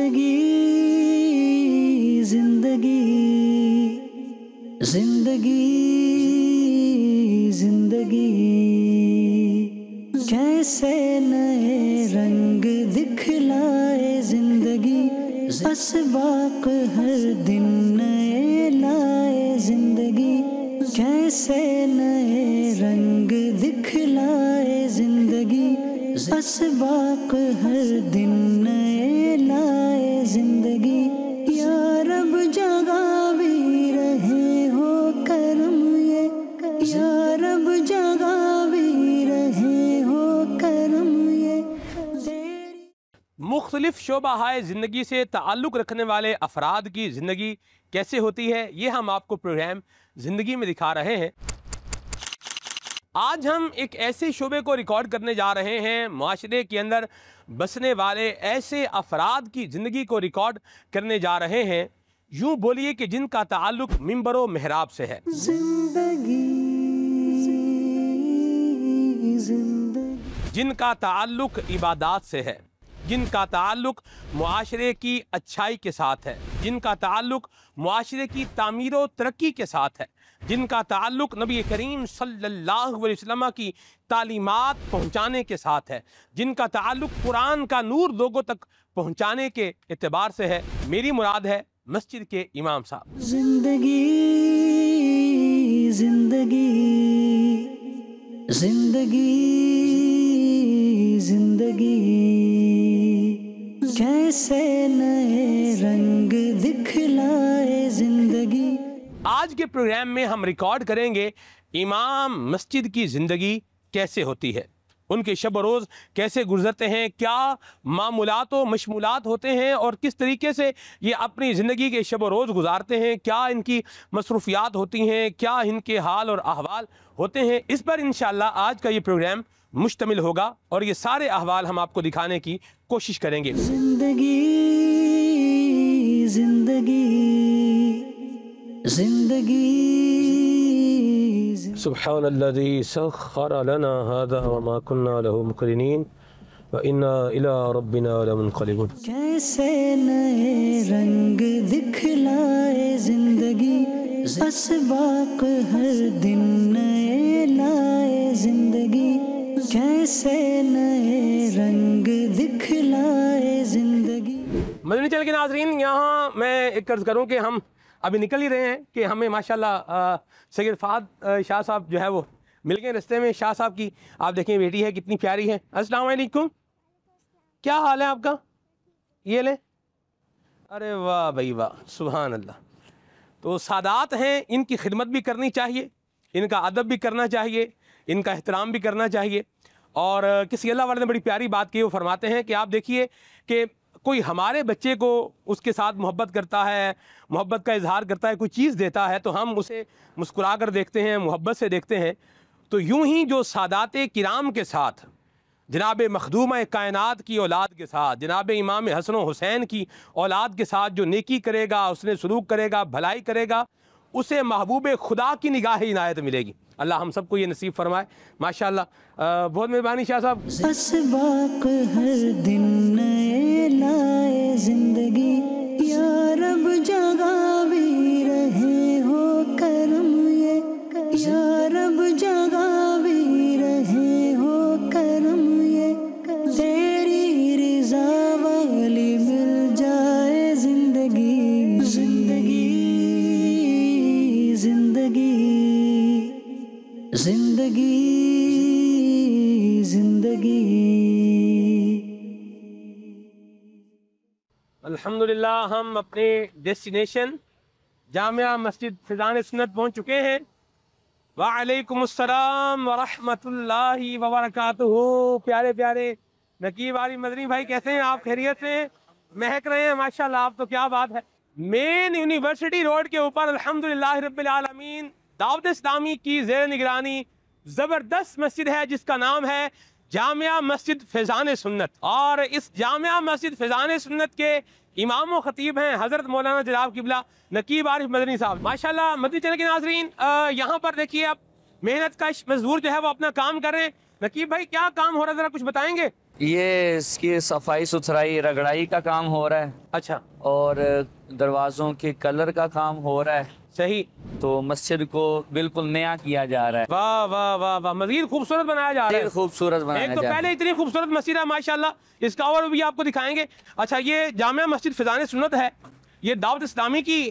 जिंदगी जिंदगी जिंदगी जिंदगी कैसे नए रंग दिखलाए जिंदगी, असबाक हर दिन नए लाए जिंदगी, कैसे नए रंग दिखलाए जिंदगी, असबाक हर दिन नए लाए जिंदगी। या रब जगा भी रहे हो करम ये, या रब जगा भी रहे हो करम ये। मुख्तलिफ शोबा-ए ज़िंदगी से ताल्लुक़ रखने वाले अफराद की ज़िंदगी कैसे होती है, ये हम आपको प्रोग्राम ज़िंदगी में दिखा रहे हैं। आज हम एक ऐसे शोबे को रिकॉर्ड करने जा रहे हैं, माशरे के अंदर बसने वाले ऐसे अफराद की ज़िंदगी को रिकॉर्ड करने जा रहे हैं, यूँ बोलिए कि जिनका ताल्लुक़ मिंबर व मेहराब से है। जिनका ताल्लुक़ इबादात से है, जिनका ताल्लुक़ मुआशरे की अच्छाई के साथ है, जिनका ताल्लुक़ मुआशरे की तामीर व तरक्की के साथ है, जिनका ताल्लुक़ नबी करीम सल्लल्लाहु अलैहि वसल्लम की तालीमात पहुँचाने के साथ है, जिनका ताल्लुक़ कुरान का नूर लोगों तक पहुँचाने के एतबार से है। मेरी मुराद है मस्जिद के इमाम साहब। जिंदगी जिंदगी जिंदगी जिंदगी कैसे नए रंग दिखलाए जिंदगी। आज के प्रोग्राम में हम रिकॉर्ड करेंगे इमाम मस्जिद की ज़िंदगी कैसे होती है, उनके शब रोज़ कैसे गुजरते हैं, क्या मामूलात व मशमूलात होते हैं और किस तरीके से ये अपनी ज़िंदगी के शब रोज़ गुजारते हैं, क्या इनकी मसरूफियात होती हैं, क्या इनके हाल और अहवाल होते हैं। इस पर इंशाअल्लाह आज का ये प्रोग्राम मुश्तमिल होगा और ये सारे अहवाल हम आपको दिखाने की कोशिश करेंगे। जिंदगी जिंदगी जिंदगी सुब्हानल्लज़ी सख्खर लना हाज़ा व मा कुन्ना लहू मुक़रिनीन व इन्ना इला रब्बिना लमुनक़लिबून। कैसे नए रंग दिखलाए जिंदगी, असबाक हर दिन नए लाए जिंदगी, कैसे नए रंग दिखलाए जिंदगी। मदनी चैनल के नाज़रीन, यहाँ मैं एक अर्ज़ करूँ कि हम अभी निकल ही रहे हैं कि हमें माशाल्लाह सैयद फ़हद शाह साहब जो है वो मिल गए रास्ते में। शाह साहब की आप देखें बेटी है, कितनी प्यारी है। अस्सलाम वालेकुम, क्या हाल है आपका? ये ले, अरे वाह भाई वाह, सुभान अल्लाह। तो सादात हैं, इनकी खिदमत भी करनी चाहिए, इनका अदब भी करना चाहिए, इनका एहतराम भी करना चाहिए। और किसी अल्लाह वाले ने बड़ी प्यारी बात की, वो फरमाते हैं कि आप देखिए कि कोई हमारे बच्चे को उसके साथ मोहब्बत करता है, मोहब्बत का इजहार करता है, कोई चीज़ देता है तो हम उसे मुस्कुरा कर देखते हैं, मोहब्बत से देखते हैं। तो यूं ही जो सादाते किराम के साथ, जनाब मखदूम कायनात की औलाद के साथ, जनाब इमाम हसन व हुसैन की औलाद के साथ जो नेकी करेगा, उसने सलूक करेगा, भलाई करेगा, उसे महबूब खुदा की निगाह इनायत मिलेगी। अल्लाह हम सबको ये नसीब फरमाए। माशाअल्लाह, बहुत मेहरबानी शाह साहब। असबाक हर दिन नए लाए जिंदगी, या रब जगा भी रहे हो करम ये, या रब जगा भी रहे हो करम ये, तेरी रिजा वाली मिल जाए जिंदगी। जिंदगी जिंदगी जिंदगी जिंदगी। अल्हम्दुलिल्लाह, हम अपने डेस्टिनेशन जामिया मस्जिद फ़ैज़ान सुन्नत पहुँच चुके हैं। वालेकुमुस्सलाम व रहमतुल्लाहि व बरकातुहू। प्यारे प्यारे नकीब आली मदनी भाई, कैसे हैं आप? खैरियत से महक रहे हैं माशाल्लाह, आप तो क्या बात है। मेन यूनिवर्सिटी रोड के ऊपर अल्हम्दुलिल्लाह रब्बिल आलमीन दावत इस्लामी की ज़ेर निगरानी ज़बरदस्त मस्जिद है जिसका नाम है जामिया मस्जिद फ़ैज़ान सुन्नत। और इस जामिया मस्जिद फ़ैज़ान सुन्नत के इमाम व ख़तीब हैं हज़रत मौलाना जनाब किबला नकीब आरिफ मदनी साहब। माशाल्लाह, मदनी चैनल के नाज़रीन, यहाँ पर देखिए आप मेहनत का मजदूर जो है वो अपना काम कर रहे हैं। नकीब भाई, क्या काम हो रहा है, ज़रा कुछ बताएंगे? ये इसकी सफाई सुथराई रगड़ाई का काम हो रहा है अच्छा, और दरवाज़ों के कलर का काम हो रहा है। सही। तो मस्जिद को बिल्कुल नया किया जा रहा है। वाह वाह वाह वाह, मजीद खूबसूरत बनाया जा रहा है। खूबसूरत बनाया एक तो जा रहा है। पहले इतनी खूबसूरत मस्जिद है माशाल्लाह, इसका और भी आपको दिखाएंगे। अच्छा, ये जामिया मस्जिद फिजान सुन्नत है, ये दावत इस्लामी की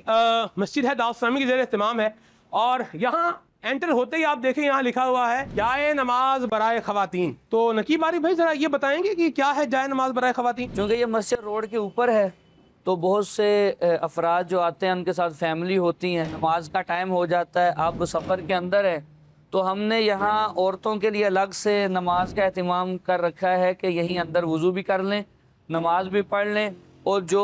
मस्जिद है, दावत इस्लामी की ज़ेर एहतमाम है। और यहाँ एंटर होते ही आप देखें यहाँ लिखा हुआ है जाए नमाज बराए खवातीन। तो नकीब आरिफ भाई जरा ये बताएंगे कि क्या है जाए नमाज बराए खवातीन? क्योंकि ये मस्जिद रोड के ऊपर है तो बहुत से अफराद जो आते हैं उनके साथ फैमिली होती हैं, नमाज का टाइम हो जाता है, आप सफ़र के अंदर है, तो हमने यहाँ औरतों के लिए अलग से नमाज का एहतमाम कर रखा है कि यहीं अंदर वज़ू भी कर लें, नमाज भी पढ़ लें, और जो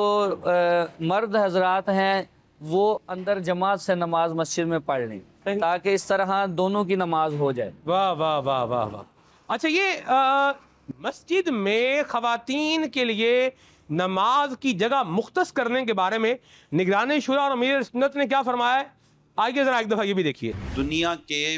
मर्द हजरात हैं वो अंदर जमात से नमाज मस्जिद में पढ़ लें, ताकि इस तरह दोनों की नमाज हो जाए। वाह वाह वाह वाह वाह। अच्छा, ये मस्जिद में खवातीन के लिए नमाज की जगह मुख्तस करने के बारे में निगरान शुरा और अमीर सुन्नत ने क्या फरमाया है, आगे ज़रा एक दफ़ा ये भी देखिए। दुनिया के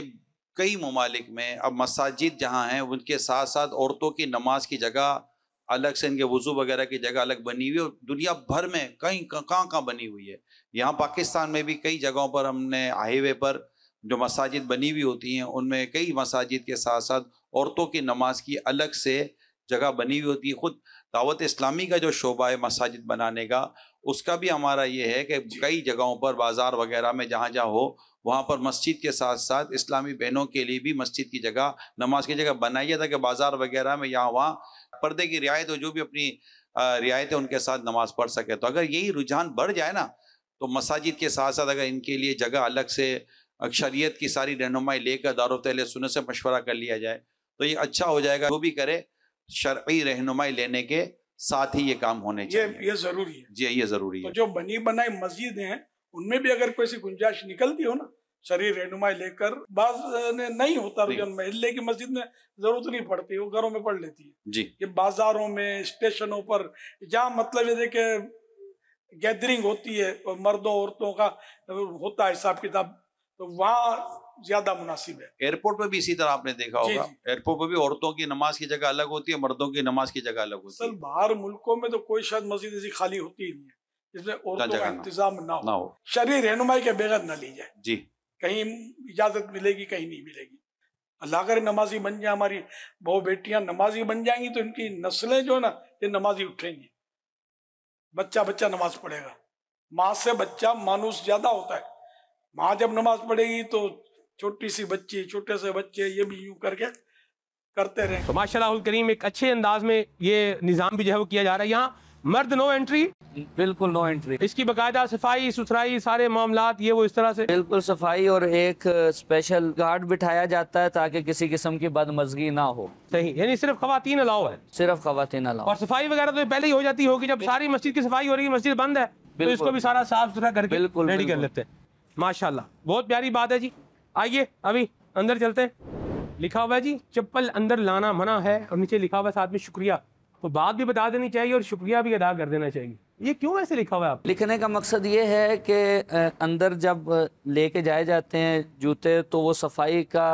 कई ममालिक में अब मसाजिद जहाँ हैं उनके साथ साथ औरतों की नमाज की जगह अलग से, इनके वज़ू वगैरह की जगह अलग बनी हुई है, और दुनिया भर में कहीं कहाँ बनी हुई है। यहाँ पाकिस्तान में भी कई जगहों पर हमने हाईवे पर जो मसाजिद बनी हुई होती हैं उनमें कई मसाजिद के साथ साथ औरतों की नमाज की अलग से जगह बनी हुई होती है। ख़ुद दावत इस्लामी का जो शोबा है मसाजिद बनाने का, उसका भी हमारा ये है कि कई जगहों पर बाज़ार वगैरह में जहाँ जहाँ हो वहाँ पर मस्जिद के साथ साथ इस्लामी बहनों के लिए भी मस्जिद की जगह, नमाज की जगह बनाई है, ताकि बाज़ार वगैरह में यहाँ वहाँ पर्दे की रियायत हो, जो भी अपनी रियायत है उनके साथ नमाज पढ़ सके। तो अगर यही रुझान बढ़ जाए ना, तो मसाजिद के साथ साथ अगर इनके लिए जगह अलग से शरीयत की सारी रहनुमाई लेकर दारुल अहले सुन्नत से मशवरा कर लिया जाए तो ये अच्छा हो जाएगा। वो भी करे शरई रहनुमाई लेने के साथ ही ये काम होने चाहिए। ये जरूरी है जी, ये जरूरी है। तो जो बनी बनाई मस्जिद हैं उनमें भी अगर कोई सी गुंजाइश निकलती हो ना, शरीर रहनुमाई लेकर, बाज नहीं होता महल्ले की मस्जिद में जरूरत नहीं पड़ती, वो घरों में पढ़ लेती है जी। ये बाजारों में, स्टेशनों पर, जहाँ मतलब ये देखे गैदरिंग होती है और मर्दों औरतों का होता है हिसाब किताब, तो वहाँ ज्यादा मुनासिब है। एयरपोर्ट पर भी इसी तरह आपने देखा होगा, एयरपोर्ट पर भी औरतों की नमाज की जगह अलग होती है, मर्दों की नमाज की जगह अलग होती है। बाहर मुल्कों में तो कोई शायद मस्जिद ऐसी खाली होती ही नहीं है जिसमें औरतों का इंतजाम ना हो। शरीर रहनुमाई के बगैर न ली जाए जी, कहीं इजाजत मिलेगी कहीं नहीं मिलेगी। अल्लाह करे नमाजी बन जाए, हमारी बहु बेटियां नमाजी बन जाएंगी तो इनकी नस्लें जो है ना ये नमाजी उठेंगी, बच्चा बच्चा नमाज पढ़ेगा। माँ से बच्चा मानूस ज्यादा होता है, माँ जब नमाज पढ़ेगी तो छोटी सी बच्ची, छोटे से बच्चे ये भी यूं करके करते रहे। तो माशाल्लाहुल करीम एक अच्छे अंदाज में ये निज़ाम भी जो है वो किया जा रहा है। यहाँ मर्द नो एंट्री, बिल्कुल नो एंट्री, इसकी बाकायदा सफाई सुथराई सारे मामलात ये वो इस तरह से बिल्कुल सफाई, और एक स्पेशल गार्ड बिठाया जाता है ताकि किसी किस्म की बदमज़गी ना हो। सही, यानी सिर्फ खवातीन अलाउ है, सिर्फ खवातीन अलाउ। और सफाई वगैरह तो पहले ही हो जाती होगी, जब सारी मस्जिद की सफाई हो रही है, मस्जिद बंद है तो इसको भी सारा साफ सुथरा करके रेडी कर लेते हैं। माशाल्लाह, बहुत प्यारी बात है जी। आइए अभी अंदर चलते हैं। लिखा हुआ है जी चप्पल अंदर लाना मना है, और नीचे लिखा हुआ है साथ में शुक्रिया, तो बात भी बता देनी चाहिए और शुक्रिया भी अदा कर देना चाहिए। ये क्यों ऐसे लिखा हुआ है आप? लिखने का मकसद ये है कि अंदर जब लेके जाए जाते हैं जूते तो वो सफाई का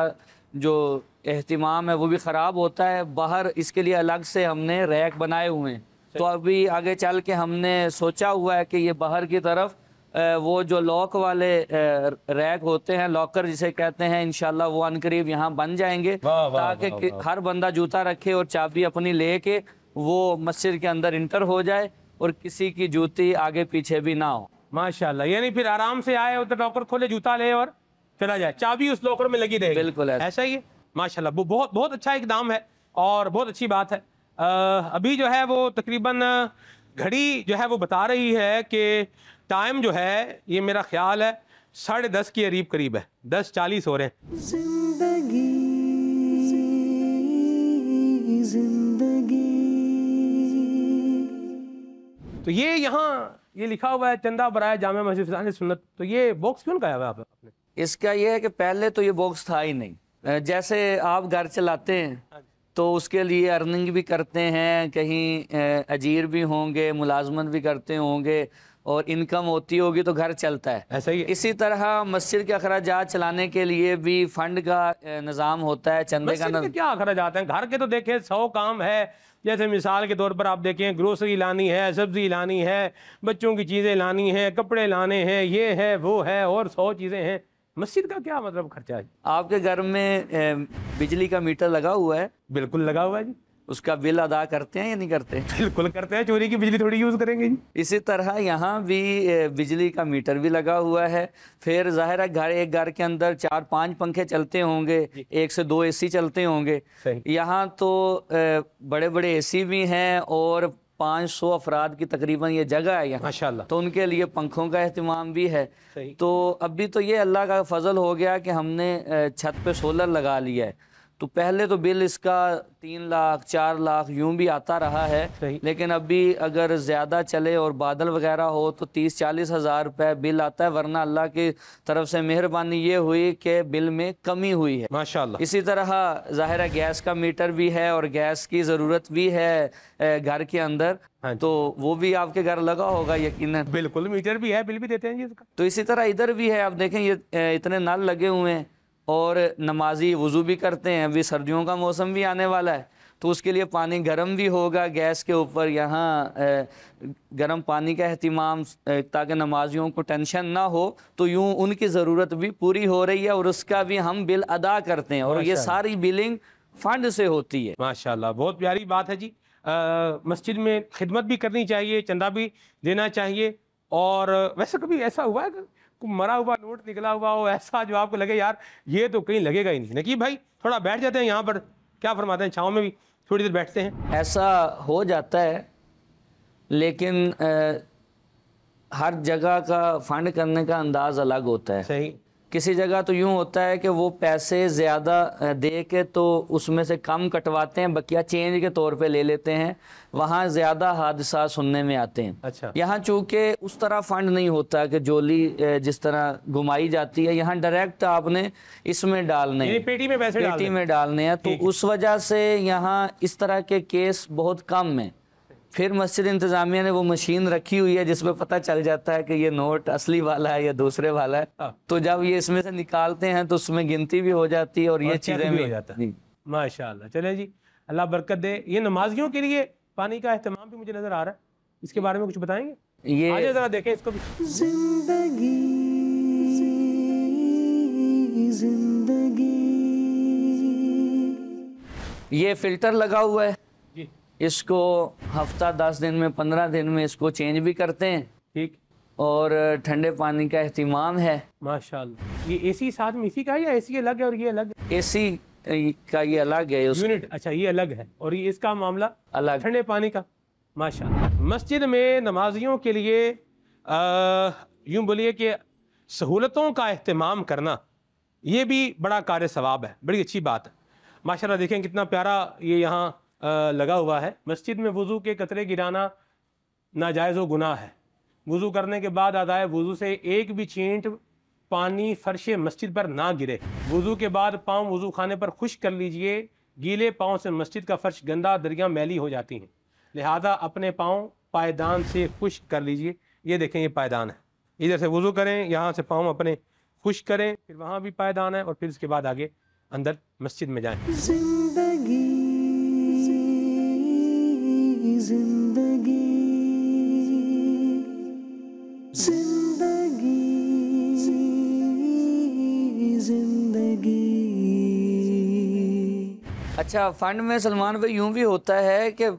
जो एहतिमाम है वो भी ख़राब होता है। बाहर इसके लिए अलग से हमने रैक बनाए हुए हैं, तो अभी आगे चल के हमने सोचा हुआ है कि ये बाहर की तरफ वो जो लॉक वाले रैक होते हैं, लॉकर जिसे कहते हैं, इंशाल्लाह वो अनकरीब यहाँ बन जाएंगे, ताकि हर बंदा जूता रखे और चाबी अपनी लेके वो मस्जिद के अंदर इंटर हो जाए और किसी की जूती आगे पीछे भी ना हो। माशाल्लाह, यानी फिर आराम से आए और लॉकर खोले, जूता ले और चला जाए, चाबी उस लॉकर में लगी रहेगी। बिल्कुल ऐसा ही है। माशाल्लाह, वो बहुत बहुत अच्छा इकदाम है और बहुत अच्छी बात है। अभी जो है वो तकरीबन घड़ी जो है वो बता रही है कि टाइम जो है ये मेरा ख्याल है 10:30 के करीब है, 10:40 हो रहे हैं। जिंदगी जिंदगी। तो ये यहाँ ये लिखा हुआ है चंदा बराए जामिया मस्जिद फिजान सुन्नत, तो ये बॉक्स क्यों लगाया हुआ है आपने? इसका ये है कि पहले तो ये बॉक्स था ही नहीं। जैसे आप घर चलाते हैं तो उसके लिए अर्निंग भी करते हैं, कहीं अजीर भी होंगे, मुलाजमत भी करते होंगे, और इनकम होती होगी तो घर चलता है। ऐसा ही है। इसी तरह मस्जिद के अखराजात चलाने के लिए भी फंड का निज़ाम होता है, चंदे का मस्जिद के क्या अखराज आते हैं? घर के तो देखें 100 काम है। जैसे मिसाल के तौर पर आप देखें, ग्रोसरी लानी है, सब्जी लानी है, बच्चों की चीज़ें लानी है, कपड़े लाने हैं, ये है वो है, और 100 चीज़ें हैं। मस्जिद का क्या मतलब खर्चा है? आपके घर में बिजली का मीटर लगा हुआ है, बिल्कुल लगा हुआ है जी। उसका बिल अदा करते हैं या नहीं करते? बिल्कुल करते हैं, चोरी की बिजली थोड़ी यूज़ करेंगे जी। इसी तरह यहाँ भी बिजली का मीटर भी लगा हुआ है। फिर ज़ाहिर है एक घर के अंदर 4-5 पंखे चलते होंगे, 1 से 2 एसी चलते होंगे। सही। यहाँ तो बड़े बड़े एसी भी हैं और 500 अफराद की तकरीबन ये जगह है यहाँ, माशाल्लाह। तो उनके लिए पंखों का एहतमाम भी है। सही। तो अभी तो ये अल्लाह का फजल हो गया कि हमने छत पे सोलर लगा लिया है। तो पहले तो बिल इसका 3 लाख 4 लाख यूं भी आता रहा है, सही। लेकिन अभी अगर ज़्यादा चले और बादल वगैरह हो तो 30-40 हज़ार रुपये बिल आता है। वरना अल्लाह की तरफ से मेहरबानी ये हुई कि बिल में कमी हुई है माशाल्लाह। इसी तरह ज़ाहिर है गैस का मीटर भी है और गैस की ज़रूरत भी है घर के अंदर। हाँ जी। तो वो भी आपके घर लगा होगा यकीनन। बिल्कुल, मीटर भी है, बिल भी देते हैं जी इसका। तो इसी तरह इधर भी है, आप देखें ये इतने नल लगे हुए हैं और नमाजी वज़ू भी करते हैं। अभी सर्दियों का मौसम भी आने वाला है तो उसके लिए पानी गर्म भी होगा गैस के ऊपर। यहाँ गर्म पानी का एहतिमाम ताकि नमाजियों को टेंशन ना हो, तो यूँ उनकी ज़रूरत भी पूरी हो रही है और उसका भी हम बिल अदा करते हैं और ये सारी बिलिंग फ़ंड से होती है। माशाल्लाह, बहुत प्यारी बात है जी। मस्जिद में खिदमत भी करनी चाहिए, चंदा भी देना चाहिए। और वैसे कभी ऐसा हुआ है कि मरा हुआ नोट निकला हुआ हो ऐसा जो आपको लगे यार ये तो कहीं लगेगा ही नहीं? नकीब भाई थोड़ा बैठ जाते हैं यहाँ पर, क्या फरमाते हैं? छाँव में भी थोड़ी देर बैठते हैं। ऐसा हो जाता है, लेकिन हर जगह का फंड करने का अंदाज़ अलग होता है। सही। किसी जगह तो यूँ होता है कि वो पैसे ज़्यादा दे के तो उसमें से कम कटवाते हैं, बकिया चेंज के तौर पे ले लेते हैं, वहाँ ज़्यादा हादसा सुनने में आते हैं। अच्छा। यहाँ चूँकि उस तरह फंड नहीं होता कि जोली जिस तरह घुमाई जाती है, यहाँ डायरेक्ट आपने इसमें डालने हैं, पेटी में पैसे पेटी में डालने हैं। तो उस वजह से यहाँ इस तरह के केस बहुत कम हैं। फिर मस्जिद इंतज़ामिया ने वो मशीन रखी हुई है जिसमें पता चल जाता है कि ये नोट असली वाला है या दूसरे वाला है। तो जब ये इसमें से निकालते हैं तो उसमें गिनती भी हो जाती है और ये चीज़ें भी हो जाता है। माशाल्लाह, चले जी, अल्लाह बरकत दे। ये नमाजियों के लिए पानी का एहतमाम भी मुझे नज़र आ रहा है, इसके बारे में कुछ बताएंगे? ये आइए ज़रा देखें इसको भी। जिंदगी जिंदगी ये फ़िल्टर लगा हुआ है, जी इसको हफ्ता 10 दिन में 15 दिन में इसको चेंज भी करते हैं। ठीक। और ठंडे पानी का एहतिमाम है। माशाल्लाह। ये एसी साथ में इसी का है या एसी अलग है और ये अलग है? एसी का ये अलग है, यूनिट। अच्छा, ये अलग है और ये इसका मामला अलग। ठंडे पानी का। माशाल्लाह। मस्जिद में नमाजियों के लिए यूँ बोलिए कि सहूलतों का एहतमाम करना ये भी बड़ा कार सवाब है, बड़ी अच्छी बात है। माशाल्लाह देखें कितना प्यारा ये यहाँ लगा हुआ है। मस्जिद में वज़ू के कतरे गिराना नाजायज़ व गुनाह है। वज़ू करने के बाद अदाए वज़ू से एक भी छींट पानी फर्श मस्जिद पर ना गिरे। वज़ू के बाद पाँव वज़ू खाने पर खुश्क कर लीजिए। गीले पाँव से मस्जिद का फर्श गंदा दरिया मैली हो जाती हैं, लिहाजा अपने पाँव पायदान से खुश्क कर लीजिए। ये देखें, ये पायदान है, इधर से वज़ू करें, यहाँ से पाँव अपने खुश्क करें, फिर वहाँ भी पायदान है और फिर इसके बाद आगे अंदर मस्जिद में जाएं। जिंदगी जिंदगी जिंदगी जिंदगी। अच्छा, फ़ंड में सलमान भाई यूँ भी होता है कि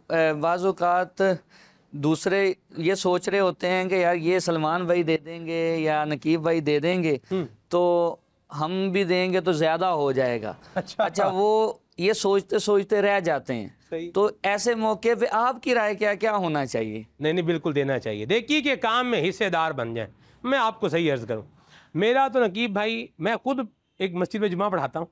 बाज़ औक़ात दूसरे ये सोच रहे होते हैं कि यार ये सलमान भाई दे देंगे या नकीब भाई दे देंगे तो हम भी देंगे तो ज़्यादा हो जाएगा। अच्छा, वो ये सोचते सोचते रह जाते हैं। तो ऐसे मौके पे आपकी राय क्या होना चाहिए? नहीं, बिल्कुल देना चाहिए। देखिए कि काम में हिस्सेदार बन जाए। मैं आपको सही अर्ज़ करूं, मेरा तो नकीब भाई, मैं खुद एक मस्जिद में जुमा पढ़ाता हूं,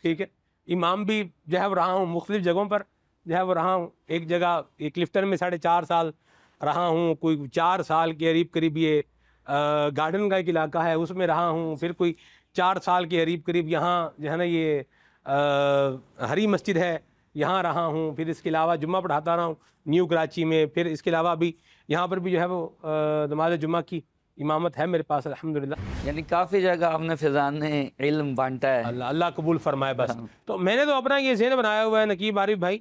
ठीक है, इमाम भी जो है वो रहा हूँ, मुख्तलिफ़ जगहों पर जो है वो रहा हूँ। एक जगह एक क्लिफ्टन में 4.5 साल रहा हूँ, कोई 4 साल के करीब ये गार्डन का एक इलाका है उसमें रहा हूँ, फिर कोई 4 साल के करीब यहाँ जो है ना ये हरी मस्जिद है यहाँ रहा हूँ, फिर इसके अलावा जुम्मा पढ़ाता रहा हूँ न्यू कराची में, फिर इसके अलावा अभी यहाँ पर भी जो है वो नमाज जुम्मा की इमामत है मेरे पास अल्हम्दुलिल्लाह। यानी काफ़ी जगह आपने फिजान इल्म बांटा है। अल्लाह अल्लाह कबूल फरमाए बस। तो मैंने तो अपना ये ज़हन बनाया हुआ है नकीब आरिफ भाई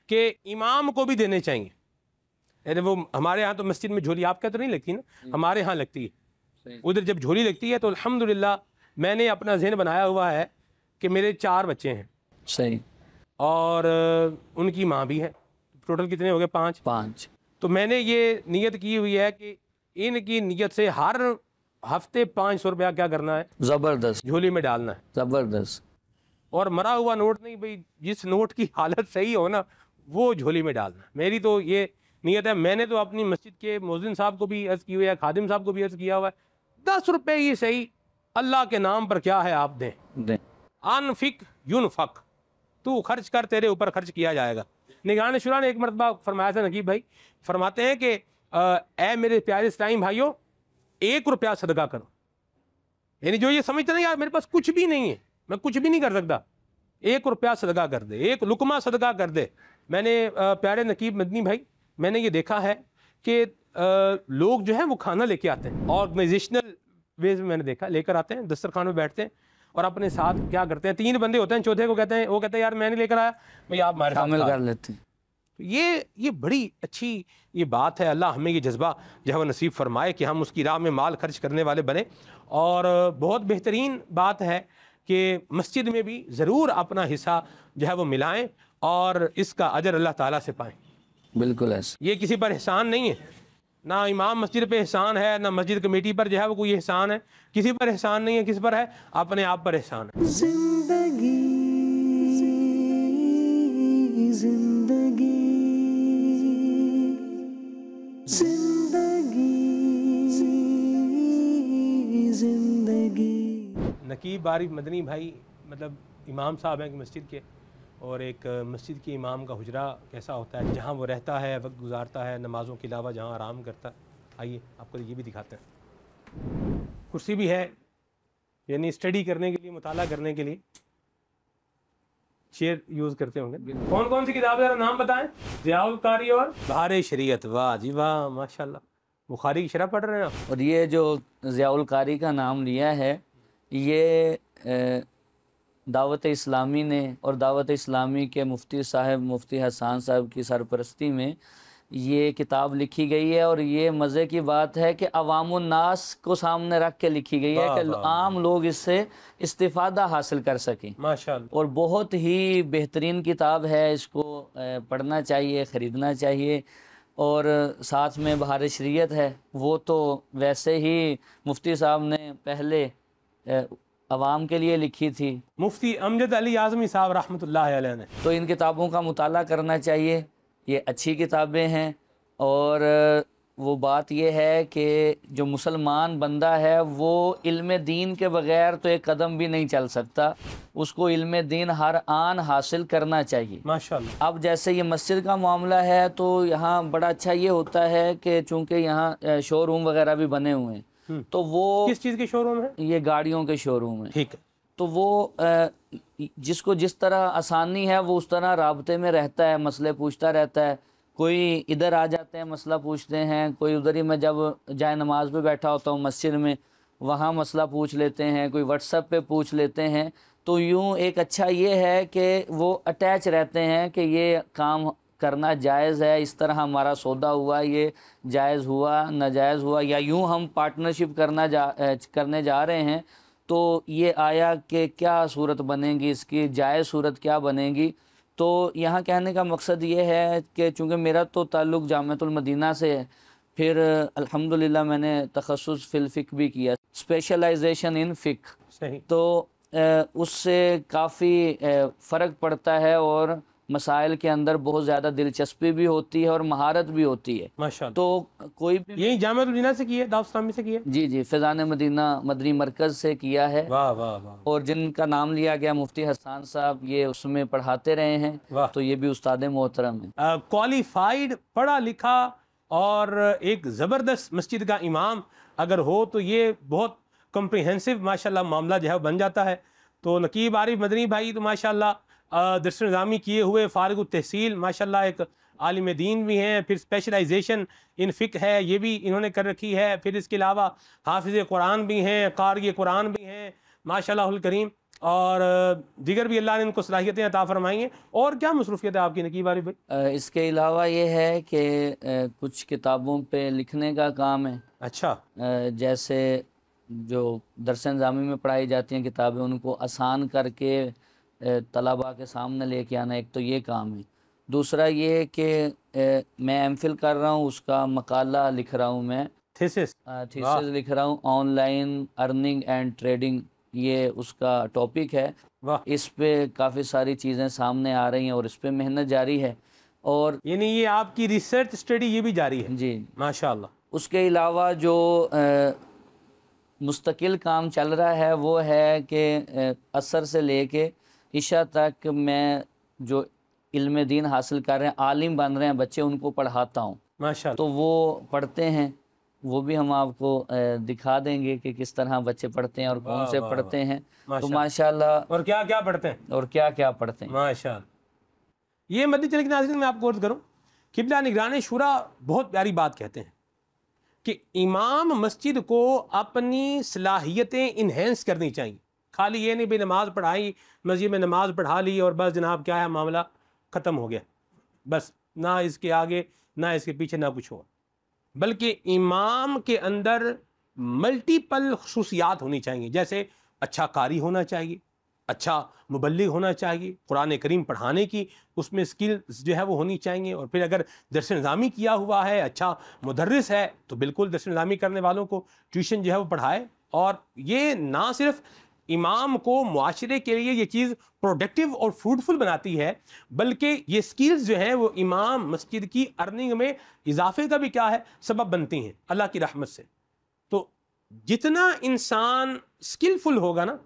कि इमाम को भी देने चाहिए। यानी वो हमारे यहाँ तो मस्जिद में झोली आपके तो नहीं लगती ना, हमारे यहाँ लगती है। उधर जब झोली लगती है तो अल्हम्दुलिल्लाह मैंने अपना ज़हन बनाया हुआ है कि मेरे 4 बच्चे हैं सही, और उनकी माँ भी है। टोटल कितने हो गए? 5। तो मैंने ये नियत की हुई है कि इनकी नियत से हर हफ्ते 500 रुपया क्या करना है, ज़बरदस्त, झोली में डालना है। ज़बरदस्त। और मरा हुआ नोट नहीं भाई, जिस नोट की हालत सही हो ना वो झोली में डालना। मेरी तो ये नियत है। मैंने तो अपनी मस्जिद के मुअज्जिन साहब को भी अर्ज़ की हुई है, खादिम साहब को भी अर्ज़ किया हुआ है, 10 रुपये ही सही अल्लाह के नाम पर क्या है आप दें। अनफिक युनफक, तू खर्च कर, तेरे ऊपर खर्च किया जाएगा। निगरान शुरा ने एक मरतबा फरमाया था नकीब भाई, फरमाते हैं कि ए मेरे प्यारे इस्लामी भाइयों, 1 रुपया सदका करो। यानी जो ये समझते ना यार मेरे पास कुछ भी नहीं है, मैं कुछ भी नहीं कर सकता, 1 रुपया सदका कर दे, 1 लुकमा सदका कर दे। मैंने प्यारे नकीब मदनी भाई, मैंने ये देखा है कि लोग जो है वो खाना लेके आते हैं, ऑर्गेनाइजेशनल वेज में मैंने देखा, लेकर आते हैं, दस्तरखान में बैठते हैं और अपने साथ क्या करते हैं, 3 बंदे होते हैं, चौथे को कहते हैं, वो कहते हैं यार मैं नहीं लेकर आया, भाई आप हमारे साथ शामिल खा। कर लेते हैं। ये बड़ी अच्छी ये बात है। अल्लाह हमें ये जज्बा जो है वो नसीब फरमाए कि हम उसकी राह में माल खर्च करने वाले बने। और बहुत बेहतरीन बात है कि मस्जिद में भी ज़रूर अपना हिस्सा जो है वो मिलाएं और इसका अजर अल्लाह ताला से पाएं। बिल्कुल ऐसे। ये किसी पर एहसान नहीं है, ना इमाम मस्जिद पे एहसान है, ना मस्जिद कमेटी पर जो है वो कोई एहसान है, किसी पर एहसान नहीं है। किस पर है? अपने आप पर एहसान है। जिंदगी जिंदगी जिंदगी जिंदगी। नकीब आरिफ मदनी भाई मतलब इमाम साहब हैं कि मस्जिद के, और एक मस्जिद के इमाम का हुजरा कैसा होता है, जहाँ वो रहता है, वक्त गुजारता है, नमाज़ों के अलावा जहाँ आराम करता है। आइए आपको ये भी दिखाते हैं। कुर्सी भी है, यानी स्टडी करने के लिए, मुताला करने के लिए चेयर यूज़ करते होंगे। कौन कौन सी किताब ज़रा नाम बताएं? ज़ियाउल कारी और बहार शरीयत। वाह जी वाह, माशाल्लाह। बुखारी की शरह पढ़ रहे हैं आप? और ये जो ज़ियाउल कारी का नाम लिया है, ये दावत इस्लामी ने और दावत इस्लामी के मुफ्ती साहब मुफ्ती हसन साहब की सरपरस्ती में ये किताब लिखी गई है। और ये मज़े की बात है कि अवामुन नास को सामने रख के लिखी गई है कि आम लोग इससे इस्तिफ़ादा हासिल कर सकें। माशाल्लाह। और बहुत ही बेहतरीन किताब है, इसको पढ़ना चाहिए, ख़रीदना चाहिए। और साथ में बहार शरीयत है, वो तो वैसे ही मुफ्ती साहब ने पहले अवाम के लिए लिखी थी, मुफ्ती अमजद अली आज़मी साहब रहमतुल्लाह अलैह ने। तो इन किताबों का मुताला करना चाहिए। ये अच्छी किताबें हैं। और वो बात ये है कि जो मुसलमान बंदा है वो इल्म दीन के बग़ैर तो एक कदम भी नहीं चल सकता, उसको इल्म दीन हर आन हासिल करना चाहिए। माशाल्लाह। अब जैसे ये मस्जिद का मामला है तो यहाँ बड़ा अच्छा ये होता है कि चूँकि यहाँ शोरूम वगैरह भी बने हुए हैं, तो वो किस चीज़ के शोरूम है? ये गाड़ियों के शोरूम है। ठीक है। तो वो जिसको जिस तरह आसानी है वो उस तरह राब्ते में रहता है, मसले पूछता रहता है। कोई इधर आ जाते हैं, मसला पूछते हैं, कोई उधर ही, मैं जब जाए नमाज पे बैठा होता हूँ मस्जिद में, वहाँ मसला पूछ लेते हैं, कोई व्हाट्सएप पे पूछ लेते हैं। तो यूँ एक अच्छा ये है कि वो अटैच रहते हैं कि ये काम करना जायज़ है, इस तरह हमारा सौदा हुआ, ये जायज़ हुआ, नाजायज़ हुआ, या यूँ हम पार्टनरशिप करने जा रहे हैं तो ये आया कि क्या सूरत बनेगी, इसकी जायज़ सूरत क्या बनेगी। तो यहाँ कहने का मकसद ये है कि चूँकि मेरा तो ताल्लुक़ जामिअतुल मदीना से है, फिर अल्हम्दुलिल्लाह मैंने तखस्सुस फ़िल फ़िक़्ह भी किया, स्पेशलाइजेशन इन फ़िक़्ह। सही। तो उससे काफ़ी फ़र्क पड़ता है और मसाइल के अंदर बहुत ज़्यादा दिलचस्पी भी होती है और महारत भी होती है। माशाल्लाह। तो कोई भी यही जामिअतुल मदीना से की है, दावत इस्लामी से की है? जी जी, फैज़ान मदीना मदनी मरकज़ से किया है। वाह वाह वाह। और जिनका नाम लिया गया मुफ्ती हसन साहब, ये उसमें पढ़ाते रहे हैं, वाह। तो ये भी उस्ताद मोहतरम है। क्वालिफाइड, पढ़ा लिखा और एक ज़बरदस्त मस्जिद का इमाम अगर हो तो ये बहुत कम्प्रिहेंसिव माशाल्लाह मामला जो है बन जाता है। तो नकीब आरिफ मदनी भाई तो माशाल्लाह दरस निज़ामी किए हुए, फ़ारिग तहसील माशाल्लाह एक आलिम दीन भी हैं, फिर स्पेशलाइजेशन इन फ़िक़्ह है ये भी इन्होंने कर रखी है, फिर इसके अलावा हाफ़िज़ कुरान भी हैं, कारी कुरान भी हैं माशाअल्लाहुल करीम, और दीगर भी अल्लाह ने इनको सलाहियतें अता फ़रमाई हैं। और क्या मसरूफ़ियत है आपकी नकीब आरिफ भाई? इसके अलावा ये है कि कुछ किताबों पे लिखने का काम है। अच्छा, जैसे जो दरस निज़ामी में पढ़ाई जाती हैं किताबें, उनको आसान करके तलबा के सामने लेके आना, एक तो ये काम है। दूसरा ये कि मैं एमफिल कर रहा हूँ, उसका मकाला लिख रहा हूँ मैं, थीसिस थीसिस लिख रहा हूँ, ऑनलाइन अर्निंग एंड ट्रेडिंग, ये उसका टॉपिक है। वाह, इस पे काफ़ी सारी चीज़ें सामने आ रही हैं और इस पे मेहनत जारी है। और यानी ये आपकी रिसर्च स्टडी ये भी जारी है जी माशाअल्लाह। उसके अलावा जो मुस्तकिल काम चल रहा है वो है कि असर से लेके इशा तक मैं जो इल्म दीन हासिल कर रहे हैं, आलिम बन रहे हैं बच्चे, उनको पढ़ाता हूँ। माशाअल्लाह, तो वो पढ़ते हैं, वो भी हम आपको दिखा देंगे कि किस तरह बच्चे पढ़ते हैं और कौन वाह, से वाह, पढ़ते हैं। तो माशाअल्लाह। माशाल्लाह, और क्या क्या पढ़ते हैं? और क्या क्या पढ़ते हैं। माशाअल्लाह। ये मद्दी चले के नाज़रीन मैं आपको अर्ज़ करूँ, क़िबला निगरान शुरा बहुत प्यारी बात कहते हैं कि इमाम मस्जिद को अपनी सलाहियतें इन्हेंस करनी चाहिए। खाली ये नहीं भी नमाज़ पढ़ाई, मस्जिद में नमाज़ पढ़ा ली और बस जनाब क्या है मामला ख़त्म हो गया, बस ना इसके आगे ना इसके पीछे ना कुछ हो, बल्कि इमाम के अंदर मल्टीपल खुसूसियात होनी चाहिए। जैसे अच्छा कारी होना चाहिए, अच्छा मुबल्लिग होना चाहिए, कुरान करीम पढ़ाने की उसमें स्किल्स जो है वो होनी चाहिए, और फिर अगर दरस निज़ामी किया हुआ है, अच्छा मुदर्रिस है, तो बिल्कुल दरस निज़ामी करने वालों को ट्यूशन जो है वो पढ़ाए। और ये ना सिर्फ इमाम को मुआशरे के लिए ये चीज़ प्रोडक्टिव और फ्रूटफुल बनाती है, बल्कि ये स्किल्स जो हैं वो इमाम मस्जिद की अर्निंग में इजाफे का भी क्या है सबब बनती हैं अल्लाह की रहमत से। तो जितना इंसान स्किलफुल होगा ना,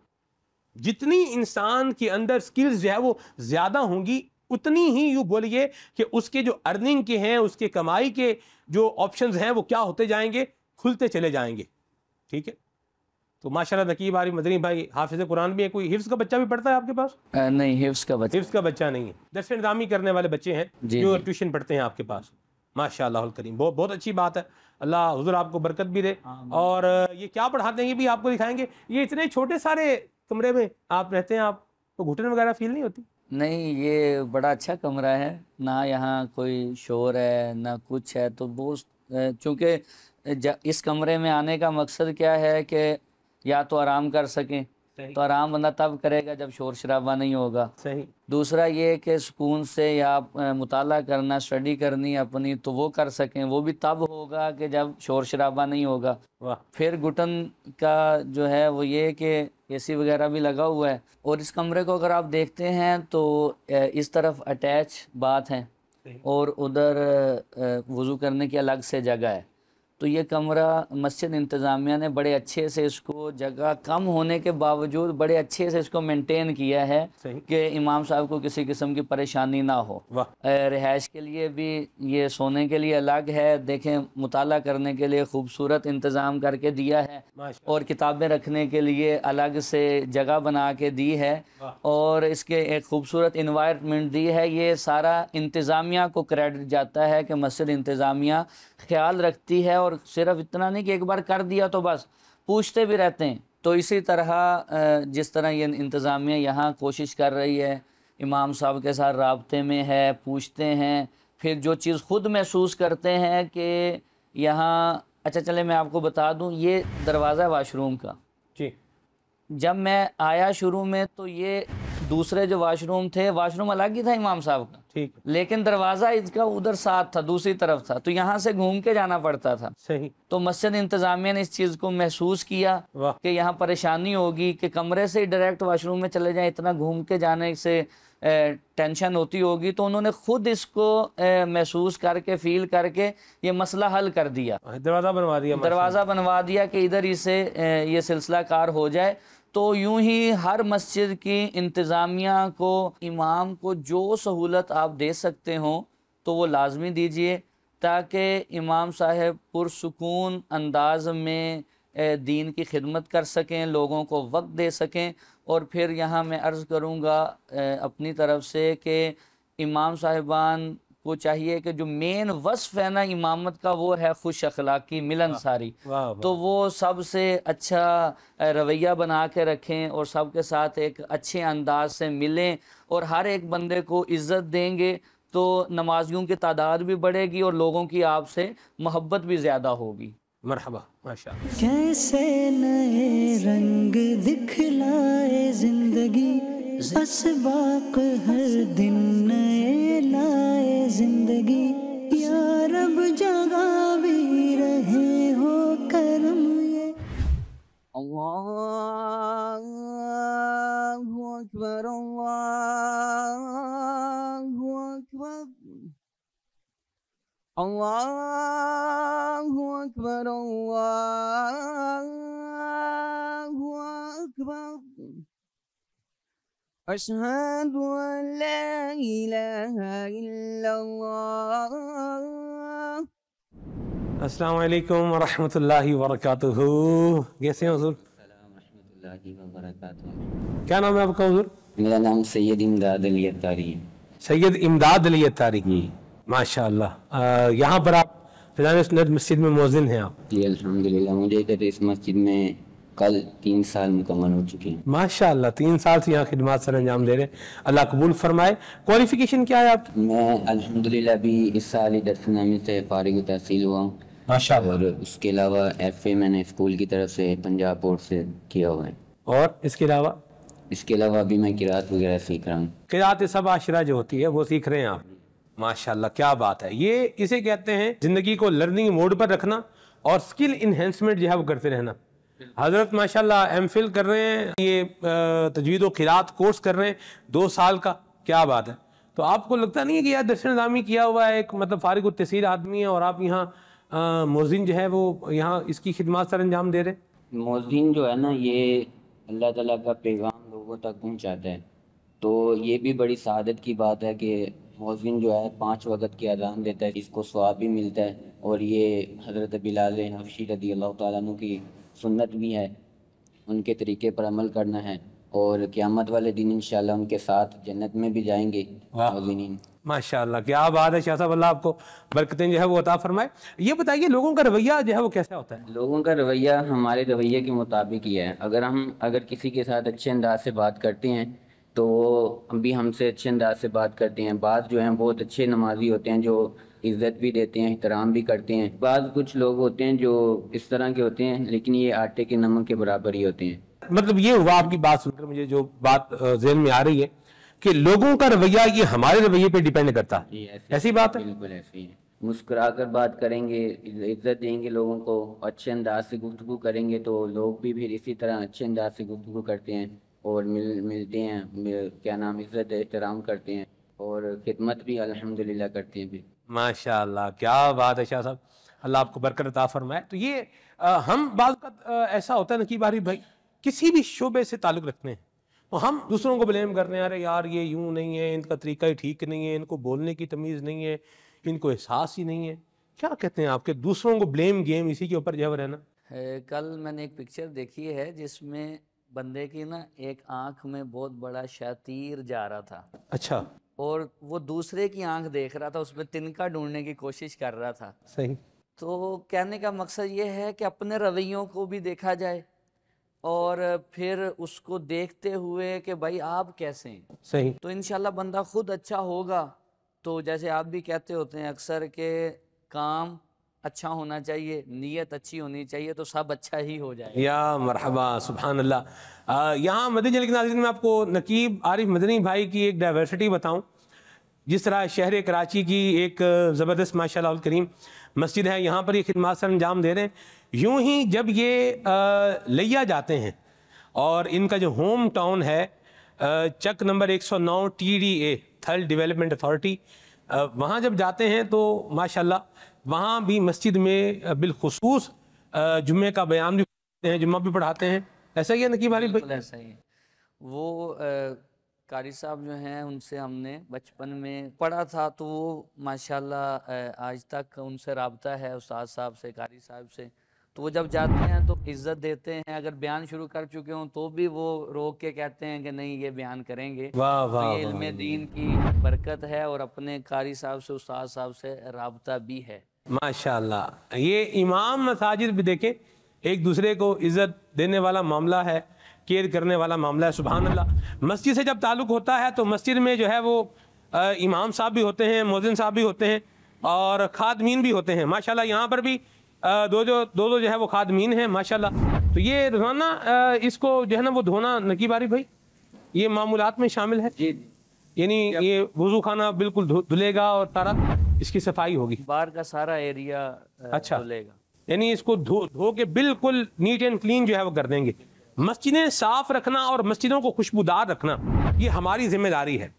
जितनी इंसान के अंदर स्किल्स जो है वो ज़्यादा होंगी, उतनी ही यूँ बोलिए कि उसके जो अर्निंग के हैं, उसके कमाई के जो ऑप्शंस हैं वो क्या होते जाएंगे, खुलते चले जाएंगे। ठीक है, तो माशाल्लाह नकीब आरिफ मदनी भाई हाफिज़ कुरान भी है। कोई हिफ्ज़ का बच्चा भी पढ़ता है आपके पास? नहीं, हिफ्ज़ का बच्चा, हिफ्ज़ का बच्चा नहीं है, दरस निज़ामी करने वाले बच्चे हैं जी, जो जी। ट्यूशन पढ़ते हैं आपके पास। माशाअल्लाह करीम, बहुत बहुत अच्छी बात है। अल्लाह हुज़ूर आपको बरकत भी दे। और ये क्या पढ़ाते हैं ये भी आपको दिखाएंगे। ये इतने छोटे सारे कमरे में आप रहते हैं, आपको घुटन वगैरह फील नहीं होती? नहीं, ये बड़ा अच्छा कमरा है, ना यहाँ कोई शोर है ना कुछ है। तो वो चूँकि इस कमरे में आने का मकसद क्या है कि या तो आराम कर सकें, तो आराम बंदा तब करेगा जब शोर शराबा नहीं होगा। सही। दूसरा ये कि सुकून से या मुताला करना, स्टडी करनी अपनी, तो वो कर सकें, वो भी तब होगा कि जब शोर शराबा नहीं होगा। वाह, फिर घुटन का जो है वो ये कि एसी वगैरह भी लगा हुआ है। और इस कमरे को अगर आप देखते हैं तो इस तरफ अटैच बाथ है और उधर वज़ू करने की अलग से जगह है। तो ये कमरा मस्जिद इंतज़ामिया ने बड़े अच्छे से इसको, जगह कम होने के बावजूद बड़े अच्छे से इसको मेंटेन किया है कि इमाम साहब को किसी किस्म की परेशानी ना हो। रिहाइश के लिए भी ये, सोने के लिए अलग है, देखें मुताला करने के लिए खूबसूरत इंतज़ाम करके दिया है, और किताबें रखने के लिए अलग से जगह बना के दी है, और इसके एक खूबसूरत इन्वायरमेंट दी है। ये सारा इंतज़ामिया को क्रेडिट जाता है कि मस्जिद इंतज़ामिया ख्याल रखती है, और सिर्फ इतना नहीं कि एक बार कर दिया तो बस, पूछते भी रहते हैं। तो इसी तरह जिस तरह ये इंतज़ामिया यहाँ कोशिश कर रही है, इमाम साहब के साथ राब्ते में है, पूछते हैं, फिर जो चीज़ खुद महसूस करते हैं कि यहाँ, अच्छा चले मैं आपको बता दूँ, ये दरवाज़ा वाशरूम का जी। जब मैं आया शुरू में तो ये दूसरे जो वाशरूम थे, वाशरूम अलग ही था इमाम साहब का, ठीक, लेकिन दरवाज़ा इसका उधर साथ था, दूसरी तरफ था, तो यहाँ से घूम के जाना पड़ता था। सही। तो मस्जिद इंतज़ामिया ने इस चीज़ को महसूस किया कि यहाँ परेशानी होगी कि कमरे से ही डायरेक्ट वाशरूम में चले जाएं, इतना घूम के जाने से टेंशन होती होगी। तो उन्होंने खुद इसको महसूस करके, फील करके ये मसला हल कर दिया, दरवाज़ा बनवा दिया कि इधर ही से ये सिलसिला कार हो जाए। तो यूं ही हर मस्जिद की इंतज़ामिया को, इमाम को जो सहूलत आप दे सकते हो तो वो लाजमी दीजिए, ताकि इमाम साहब पुरसुकून अंदाज में दीन की खिदमत कर सकें, लोगों को वक्त दे सकें, और फिर यहाँ मैं अर्ज़ करूँगा अपनी तरफ से कि इमाम साहिबान को चाहिए कि जो मेन वस्फ है ना इमामत का, वो है खुश अखलाकी, मिलनसारी। तो वो सबसे अच्छा रवैया बना के रखें और सबके साथ एक अच्छे अंदाज से मिलें और हर एक बंदे को इज़्ज़त देंगे तो नमाजियों की तादाद भी बढ़ेगी और लोगों की आपसे मोहब्बत भी ज़्यादा होगी। मरहबा, माशाअल्लाह। कैसे नए रंग दिखलाए जिंदगी, बस बाक हर दिन नए लाए जिंदगी। या रब जगा भी रहे हो करम ये। अल्लाहु अकबर, अल्लाहु अकबर, अल्लाहु अकबर, अल्लाहु अकबर। अशहदु अन ला इलाहा इल्लल्लाह। अस्सलाम वालेकुम व रहमतुल्लाहि व बरकातुहू। कैसे हैं हुजूर? क्या नाम है आपका हुजूर? मेरा नाम सैयद इमदाद अली अत्तारी है। सैयद इमदाद अली अत्तारी। माशाअल्लाह। यहाँ पर आप फिलहाल सुन्नत मस्जिद में मुअज्जिन हैं आप? जी अल्हम्दुलिल्लाह, मुझे इधर इस मस्जिद में कल 3 साल मुकम्मल हो चुके हैं। माशाअल्लाह, 3 साल से यहाँ खिदमत सर अंजाम दे रहे हैं, अल्लाह कबूल फरमाए। क्वालिफिकेशन क्या है आपकी? मैं अल्हम्दुलिल्लाह अभी इस साल ही दरसनामी से फारिग तहसील हुआ हूँ माशाअल्लाह। और उसके अलावा FA मैंने स्कूल की तरफ से पंजाब बोर्ड से किया हुआ है। और इसके अलावा अभी मैं किरात वगैरह सीख रहा हूँ। किरात सब आशरा जो होती है वो सीख रहे हैं आप? माशाअल्लाह, क्या बात है। ये इसे कहते हैं जिंदगी को लर्निंग मोड पर रखना और स्किल इन्हेंसमेंट जो है वो करते रहना। हजरत माशाअल्लाह MPhil कर रहे हैं, ये तजवीद व किरात कोर्स कर रहे हैं 2 साल का। क्या बात है। तो आपको लगता नहीं है कि यार दर्शन निज़ामी किया हुआ है एक मतलब फारिग तहसील आदमी है और आप यहाँ मुअज्जिन जो है वो यहाँ इसकी खिदमत सर अंजाम दे रहे हैं? मुअज्जिन जो है ना, ये अल्लाह ताला का पैगाम लोगों तक पहुँचाता है, तो ये भी बड़ी सआदत की बात है कि मुअज्जिन जो है 5 वक़्त की अज़ान देता है, इसको सवाब भी मिलता है। और ये हज़रत बिलाल हबशी रज़ी अल्लाह तआला अन्हु की सुन्नत भी है, उनके तरीके पर अमल करना है और क़यामत वाले दिन इंशाअल्लाह उनके साथ जन्नत में भी जाएंगे मुअज्जिनीन। माशाअल्लाह, क्या बात है। शाह साहब, अल्लाह आपको बरकतें जो है वो अता फरमाए। ये बताइए लोगों का रवैया जो है वो कैसा होता है? लोगों का रवैया हमारे रवैये के मुताबिक ही है। अगर किसी के साथ अच्छे अंदाज से बात करते हैं तो हम भी हमसे अच्छे अंदाज से बात करते हैं। बात जो हैं बहुत अच्छे नमाजी होते हैं जो इज़्ज़त भी देते हैं, एहतराम भी करते हैं। बाद कुछ लोग होते हैं जो इस तरह के होते हैं लेकिन ये आटे के नमक के बराबर ही होते हैं। मतलब ये हुआ आपकी बात सुनकर मुझे जो बात ज़हन में आ रही है कि लोगों का रवैया ये हमारे रवैये पे डिपेंड करता है। ऐसी बात है? बिल्कुल ऐसी है। मुस्कुरा कर बात करेंगे, इज्जत देंगे लोगों को, अच्छे अंदाज से गुफ्तगू करेंगे तो लोग भी फिर इसी तरह अच्छे अंदाज से गुफ्तगू करते हैं और मिलते हैं, क्या नाम, इज्जत एहतराम करते हैं और खिदमत भी अल्हम्दुलिल्लाह करते हैं। भी माशाअल्लाह, क्या बात है शाह साहब, अल्लाह आपको बरकत अता फरमाए। तो ये हम बाज़ का ऐसा होता है नकीब आरिफ भाई, किसी भी शोबे से ताल्लुक़ रखते हैं तो हम दूसरों को ब्लेम करते हैं, अरे यार ये यूं नहीं है, इनका तरीका ही ठीक नहीं है, इनको बोलने की तमीज़ नहीं है, इनको एहसास ही नहीं है। क्या कहते हैं आपके दूसरों को ब्लेम गेम इसी के ऊपर जो है रहना? कल मैंने एक पिक्चर देखी है जिसमें बंदे की ना एक आंख में बहुत बड़ा शातीर जा रहा था। अच्छा। और वो दूसरे की आंख देख रहा था, उसमें तिनका ढूंढने की कोशिश कर रहा था। सही। तो कहने का मकसद ये है कि अपने रवैयों को भी देखा जाए और फिर उसको देखते हुए कि भाई आप कैसे हैं। सही। तो इंशाल्लाह बंदा खुद अच्छा होगा। तो जैसे आप भी कहते होते हैं अक्सर के काम अच्छा होना चाहिए, नीयत अच्छी होनी चाहिए, तो सब अच्छा ही हो जाए। या मरहबा, सुभान अल्लाह। यहाँ मदनी जल के नाज़रीन में आपको नकीब आरिफ मदनी भाई की एक डाइवर्सिटी बताऊँ। जिस तरह शहर कराची की एक ज़बरदस्त माशाअल्लाह अल करीम मस्जिद है, यहाँ पर ये खिदमत सर अंजाम दे रहे हैं। यूं ही जब ये लिया जाते हैं और इनका जो होम टाउन है चक नंबर 109 TDA थल डेवलपमेंट अथॉरिटी, वहाँ जब जाते हैं तो माशाल्लाह वहाँ भी मस्जिद में बिलखुसूस जुम्मे का बयान भी पढ़ाते हैं, जुम्मा भी पढ़ाते हैं। ऐसा ही है नकीब आरिफ भाई? ऐसा ही है। वो कारी साहब जो हैं उनसे हमने बचपन में पढ़ा था, तो वो माशाल्लाह आज तक उनसे राब्ता है, उस्ताद साहब से, कारी साहब से। तो वो जब जाते हैं तो इज्जत देते हैं, अगर बयान शुरू कर चुके हों तो भी वो रोक के कहते हैं कि नहीं ये बयान करेंगे। वाह तो वाह ये इल्मे दीन की बरकत है और अपने कारी साहब से, उस्ताद साहब से राबता भी है। माशाल्लाह। ये इमाम मसाजिद भी देखें, एक दूसरे को इज़्ज़त देने वाला मामला है, केयर करने वाला मामला है। सुभान अल्लाह। मस्जिद से जब ताल्लुक़ होता है तो मस्जिद में जो है वो इमाम साहब भी होते हैं, मुअज्जिन साहब भी होते हैं और खादमीन भी होते हैं। माशाल्लाह यहाँ पर भी दो जो है वो खादमीन हैं माशाल्लाह। तो ये रोज़ाना इसको जो है ना वो धोना, नकीब आरिफ भाई, ये मामूलात में शामिल है। यानी ये वुज़ू खाना बिल्कुल धुलेगा और सारा इसकी सफाई होगी, बाहर का सारा एरिया अच्छा धुलेगा। यानी इसको धो के बिल्कुल नीट एंड क्लीन जो है वो कर देंगे। मस्जिदें साफ रखना और मस्जिदों को खुशबूदार रखना ये हमारी जिम्मेदारी है।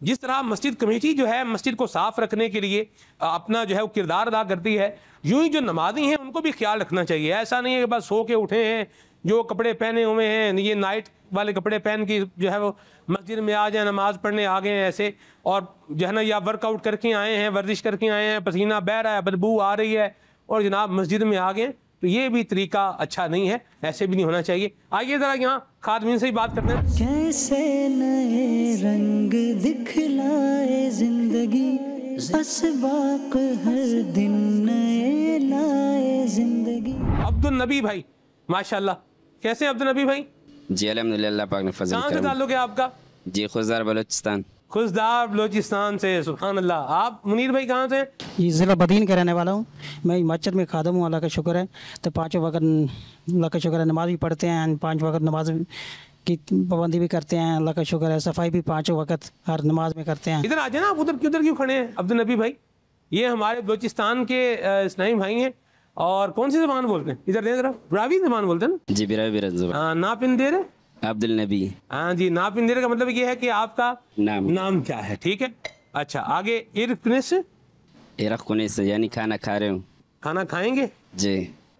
जिस तरह मस्जिद कमेटी जो है मस्जिद को साफ रखने के लिए अपना जो है वो किरदार अदा करती है, यूं ही जो नमाजी हैं उनको भी ख्याल रखना चाहिए। ऐसा नहीं है कि बस सो के उठे हैं, जो कपड़े पहने हुए हैं ये नाइट वाले कपड़े पहन के जो है वो मस्जिद में आ जाए, नमाज पढ़ने आ गए हैं ऐसे, और जो है ना या वर्कआउट करके आए हैं, वर्जिश करके आए हैं, पसीना बह रहा है, बदबू आ रही है और जनाब मस्जिद में आ गए, तो ये भी तरीका अच्छा नहीं है, ऐसे भी नहीं होना चाहिए। आइए ज़रा यहाँ खादमीन से ही बात करते हैं। कैसे नए रंग दिखलाए जिंदगी, असबाक हर दिन नए लाए जिंदगी। अब्दुल नबी भाई माशाल्लाह, कैसे हैं अब्दुल नबी भाई? जी अल्हम्दुलिल्लाह, पाक ने फजल कहाँ से ताल्लुक है आपका? जी खुजदार बलूचिस्तान। खुशदार बलोचिस्तान से, सुभान अल्लाह। आप मुनीर भाई कहाँ से? जी ज़िला बदीन का रहने वाला हूँ। मैं मस्जिद में खादम हूँ, अल्लाह का शुक्र है। तो पाँचों वक्त अल्लाह का शुक्र है, नमाज भी पढ़ते हैं, 5 वक्त नमाज की पाबंदी भी करते हैं, अल्लाह का शुक्र है। सफाई भी 5 वक्त हर नमाज में करते हैं। इधर आ जाए ना, आप उधर क्यों खड़े हैं अब्दुल नबी भाई? ये हमारे बलोचिस्तान के इस्लामी भाई हैं। और कौन सी ज़बान बोलते हैं? इधर देख जरा, ब्रावी ज़बान बोलते हैं ना? जी बिरा नापिंदेर अब्दुल नबी। हाँ जी, नापिंदेर का मतलब ये है कि आपका नाम क्या है, ठीक है। अच्छा, आगे इरकनिस, इरकनिस यानी खाना खा रहे हूँ। खाना खाएंगे जी,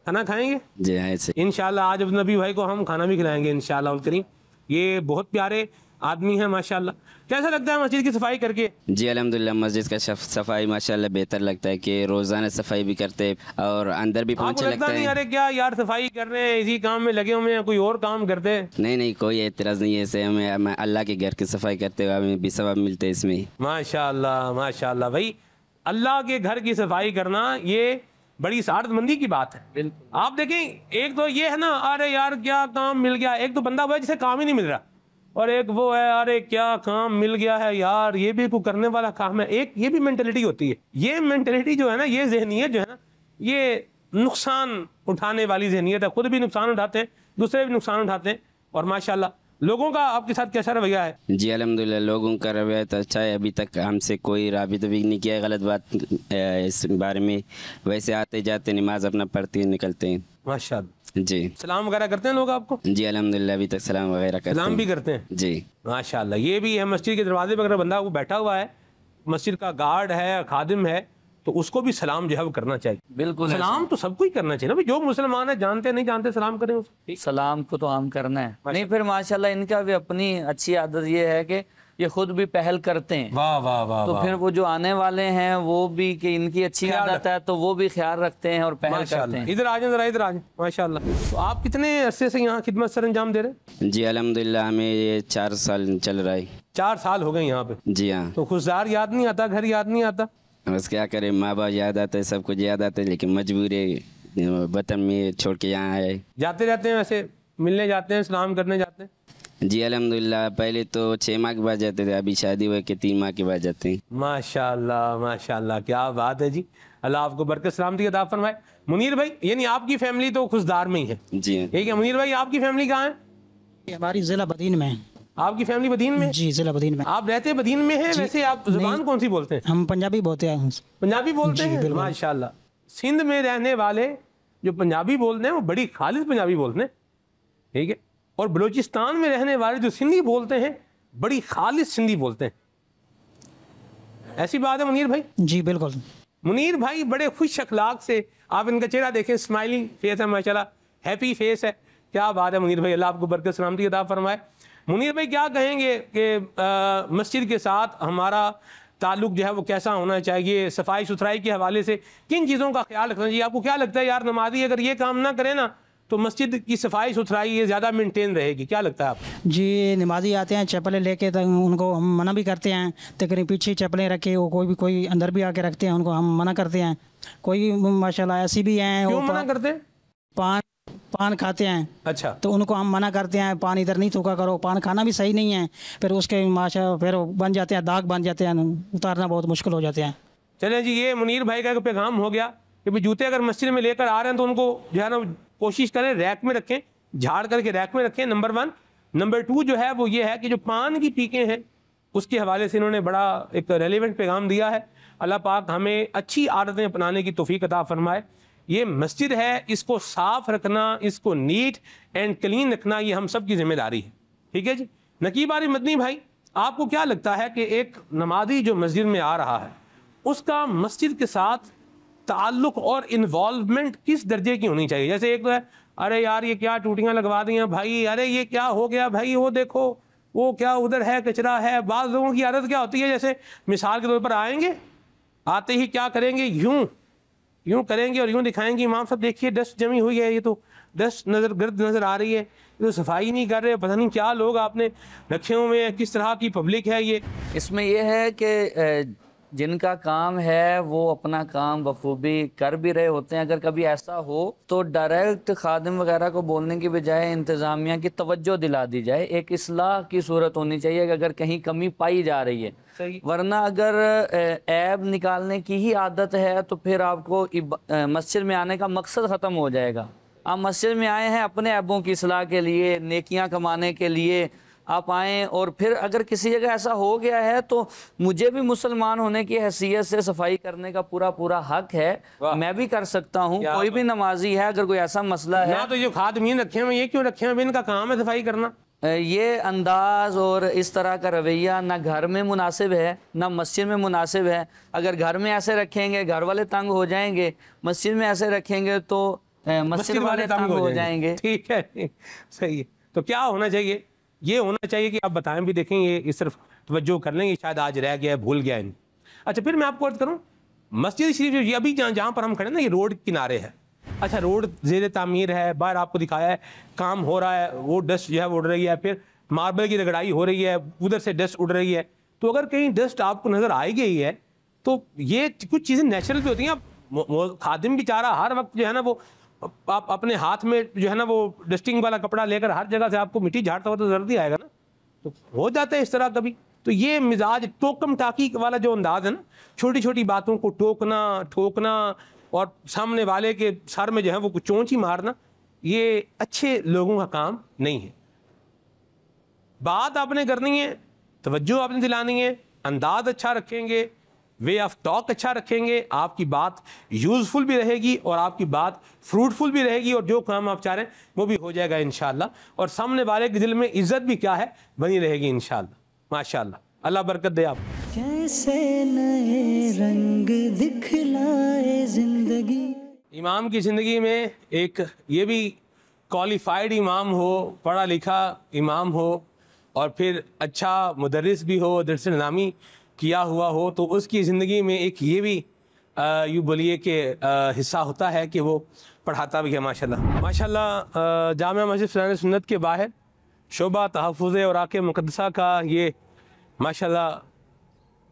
खाना खाएंगे जी ऐसे इंशाल्लाह। आज अब्दुल नबी भाई को हम खाना भी खिलाएंगे इंशाल्लाह उल करीम। ये बहुत प्यारे आदमी है माशाल्लाह। कैसा लगता है मस्जिद की सफाई करके? जी अल्हम्दुलिल्लाह, मस्जिद का सफाई माशाल्लाह बेहतर लगता है कि रोज़ाना सफाई भी करते और अंदर भी आपको पहुँचे लगता लगता नहीं है। अरे क्या यार सफाई कर रहे हैं, इसी काम में लगे हुए हैं, कोई और काम करते हैं? नहीं, कोई एतराज़ नहीं है। ऐसे हमें अल्लाह के घर की सफाई करते हुए हमें भी सवाब मिलते हैं इसमें। माशाल्लाह माशाल्लाह भाई, अल्लाह के घर की सफाई करना ये बड़ी सादतमंदी की बात है। आप देखें, एक तो ये है ना, अरे यार क्या काम मिल गया, एक तो बंदा वो है जिसे काम ही नहीं मिल रहा, और एक वो है अरे क्या काम मिल गया है यार, ये भी कोई करने वाला काम है। एक ये भी मेंटेलिटी होती है। ये मेंटेलिटी जो है ना, ये जहनियत जो है ना, ये नुकसान उठाने वाली जहनियत है। खुद भी नुकसान उठाते हैं, दूसरे भी नुकसान उठाते हैं। और माशाल्लाह लोगों का आपके साथ कैसा रवैया है? जी अल्हम्दुलिल्लाह, लोगों का रवैया तो अच्छा है। अभी तक हमसे कोई राबिता भी नहीं किया गलत बात इस बारे में। वैसे आते जाते नमाज अपना पढ़ते निकलते हैं माशाल्लाह। जी, सलाम वगैरह करते हैं लोग आपको? जी अल्हम्दुलिल्लाह, अभी तक सलाम वगैरह करते सलाम हैं। भी करते हैं जी माशाल्लाह। ये भी है, मस्जिद के दरवाजे पर अगर बंदा वो बैठा हुआ है, मस्जिद का गार्ड है, खादिम है, तो उसको भी सलाम जो है वो करना चाहिए। बिल्कुल सलाम तो सबको ही करना चाहिए ना भाई, जो मुसलमान है, जानते नहीं जानते सलाम करें उसको। सलाम को तो हम करना है। नहीं फिर माशाल्लाह इनका भी अपनी अच्छी आदत ये है कि ये खुद भी पहल करते हैं। वाह वाह वाह। तो फिर वो जो आने वाले हैं वो भी कि इनकी अच्छी आदत है तो वो भी ख्याल रखते हैं और पहल करते हैं। इधर आ जाए जरा, इधर आ जाए माशाल्लाह। तो आप कितने अरसे से यहाँ खिदमत सर अंजाम दे रहे हैं? जी अल्हम्दुलिल्लाह, हमें ये 4 साल चल रहा है। 4 साल हो गए यहाँ पे? जी हाँ। तो खुशदार याद नहीं आता, घर याद नहीं आता? बस क्या करें, माँ बाप याद आते हैं, सब कुछ याद आता है, लेकिन मजबूरी वतन में छोड़ के यहाँ आए। जाते रहते हैं वैसे, मिलने जाते हैं, सलाम करने जाते हैं? जी अल्हम्दुलिल्लाह, पहले तो 6 माह के बाद जाते थे, अभी शादी हुए के 3 माह के बाद जाते हैं। माशाल्लाह माशाल्लाह, क्या बात है जी। अल्लाह आपको बरकत सलामती अता फरमाए। मुनीर भाई, यानी आपकी फैमिली तो खुशदार में ही है? जी ठीक है। मुनीर भाई, आपकी फैमिली कहाँ है? हमारी ज़िला बदीन में है। आपकी फैमिली बदीन में? जी ज़िला बदीन में। आप रहते बदीन में हैं? वैसे आप जुबान कौन सी बोलते हैं? हम पंजाबी बोलते हैं। पंजाबी बोलते हैं? माशाल्लाह। सिंध में रहने वाले जो पंजाबी बोलते हैं वो बड़ी खालिस पंजाबी बोलते हैं, ठीक है। और बलूचिस्तान में रहने वाले जो सिंधी बोलते हैं बड़ी खालिस सिंधी बोलते हैं। ऐसी बात है मुनीर भाई? जी बिल्कुल। मुनीर भाई बड़े खुश अखलाक से, आप इनका चेहरा देखें, स्माइलिंग फेस है माशाल्लाह, हैप्पी फेस है। क्या बात है मुनीर भाई, अल्लाह आपको बरकत सलामती अता फरमाए। मुनीर भाई क्या कहेंगे कि मस्जिद के साथ हमारा ताल्लुक जो है वो कैसा होना चाहिए, सफाई सुथराई के हवाले से किन चीज़ों का ख्याल रखना चाहिए? आपको क्या लगता है यार, नमाजी अगर ये काम ना करे ना तो मस्जिद की सफाई सुथराई ये ज़्यादा मेंटेन रहेगी? क्या लगता है आपको? जी, नमाजी आते हैं चप्पलें लेके, तो उनको हम मना भी करते हैं, तो कहीं पीछे चप्पलें रखे, वो कोई अंदर भी आके रखते हैं, उनको हम मना करते हैं। कोई माशाल्लाह ऐसी भी हैं, क्यों मना करते हैं? पान खाते हैं। अच्छा, तो उनको हम मना करते हैं, पान इधर नहीं थूका करो, पान खाना भी सही नहीं है। फिर उसके फिर बन जाते हैं, दाग बन जाते हैं, उतारना बहुत मुश्किल हो जाते हैं। चलें जी, ये मुनीर भाई का पैगाम हो गया कि भाई जूते अगर मस्जिद में लेकर आ रहे हैं तो उनको जो है ना कोशिश करें रैक में रखें, झाड़ करके रैक में रखें, नंबर 1। नंबर 2 जो है वो ये है कि जो पान की पीकें हैं उसके हवाले से इन्होंने बड़ा एक रेलिवेंट पैगाम दिया है। अल्लाह पाक हमें अच्छी आदतें अपनाने की तौफीक अता फरमाए। ये मस्जिद है, इसको साफ़ रखना, इसको नीट एंड क्लीन रखना, ये हम सब की जिम्मेदारी है। ठीक है जी। नकीब आरिफ मदनी भाई, आपको क्या लगता है कि एक नमाजी जो मस्जिद में आ रहा है उसका मस्जिद के साथ ताल्लुक़ और इन्वॉल्वमेंट किस दर्जे की होनी चाहिए? जैसे एक तो है, अरे यार ये क्या टूटियाँ लगवा दी हैं भाई, अरे ये क्या हो गया भाई, वो देखो वो क्या उधर है, कचरा है। बाज़ लोगों की आदत क्या होती है, जैसे मिसाल के तौर पर आएंगे, आते ही क्या करेंगे, यूं करेंगे और यूं दिखाएंगे, इमाम साहब देखिए डस्ट जमी हुई है, ये तो डस्ट गर्द नज़र आ रही है, ये तो सफाई नहीं कर रहे, पता नहीं क्या लोग आपने रखे हुए हैं, किस तरह की पब्लिक है ये। इसमें यह है कि जिनका काम है वो अपना काम बखूबी कर भी रहे होते हैं। अगर कभी ऐसा हो तो डायरेक्ट खादिम वगैरह को बोलने की बजाय इंतज़ामिया की तवज्जो दिला दी जाए। एक इस्लाह की सूरत होनी चाहिए कि अगर कहीं कमी पाई जा रही है, वरना अगर ऐब निकालने की ही आदत है तो फिर आपको मस्जिद में आने का मकसद ख़त्म हो जाएगा। आप मस्जिद में आए हैं अपने ऐबों की इस्लाह के लिए, नेकियां कमाने के लिए आप आएँ, और फिर अगर किसी जगह ऐसा हो गया है तो मुझे भी मुसलमान होने की हैसियत से सफाई करने का पूरा हक है, मैं भी कर सकता हूँ। कोई भी नमाजी है, अगर कोई ऐसा मसला है, ना तो जो खादमीन रखे हैं ये क्यों रखे हैं, इनका काम है सफाई करना। ये अंदाज और इस तरह का रवैया ना घर में मुनासिब है ना मस्जिद में मुनासिब है। अगर घर में ऐसे रखेंगे घर वाले तंग हो जाएंगे, मस्जिद में ऐसे रखेंगे तो मस्जिद वाले तंग हो जाएंगे। ठीक है, सही है। तो क्या होना चाहिए? ये होना चाहिए कि आप बताएं भी, देखें ये सिर्फ तवज्जो कर लेंगे, शायद आज रह गया है, भूल गया है। अच्छा, फिर मैं आपको अर्ज करूँ, मस्जिद शरीफ ये अभी जहाँ पर हम खड़े ना, ये रोड किनारे है। अच्छा, रोड ज़ेर तामीर है, बाहर आपको दिखाया है काम हो रहा है, वो डस्ट जो है वो उड़ रही है, फिर मार्बल की रगड़ाई हो रही है, उधर से डस्ट उड़ रही है। तो अगर कहीं डस्ट आपको नज़र आई गई है तो ये कुछ चीज़ें नेचुरल भी होती हैं। आप खादिम बेचारा हर वक्त जो है ना वो आप अपने हाथ में जो है ना वो डस्टिंग वाला कपड़ा लेकर हर जगह से आपको मिट्टी झाड़ता हुआ तो जल्दी आएगा ना, तो हो जाता है इस तरह कभी। तो ये मिजाज टोकम टाकी वाला जो अंदाज है ना, छोटी छोटी बातों को टोकना ठोकना और सामने वाले के सर में जो है वो कुछ चोंच ही मारना, ये अच्छे लोगों का काम नहीं है। बात आपने करनी है, तवज्जो आपने दिलानी है, अंदाज अच्छा रखेंगे, वे ऑफ टॉक अच्छा रखेंगे, आपकी बात यूज़फुल भी रहेगी और आपकी बात फ्रूटफुल भी रहेगी, और जो काम आप चाह रहे हैं वो भी हो जाएगा इंशाअल्लाह, और सामने वाले के दिल में इज्जत भी क्या है बनी रहेगी इंशाअल्लाह। माशाअल्लाह, अल्लाह बरकत दे आप। कैसे नए रंग दिखलाए जिंदगी। इमाम की ज़िंदगी में एक ये भी क्वालिफाइड इमाम हो, पढ़ा लिखा इमाम हो, और फिर अच्छा मुदर्रिस भी हो, दरस निज़ामी किया हुआ हो, तो उसकी ज़िंदगी में एक ये भी यूँ बोलिए कि हिस्सा होता है कि वो पढ़ाता भी है। माशाल्लाह माशाल्लाह। जामिया मस्जिद फज़ाइल सुन्नत के बाहर शोबा तहफ़्फ़ुज़ और आके मुक़द्दसा का ये माशाल्लाह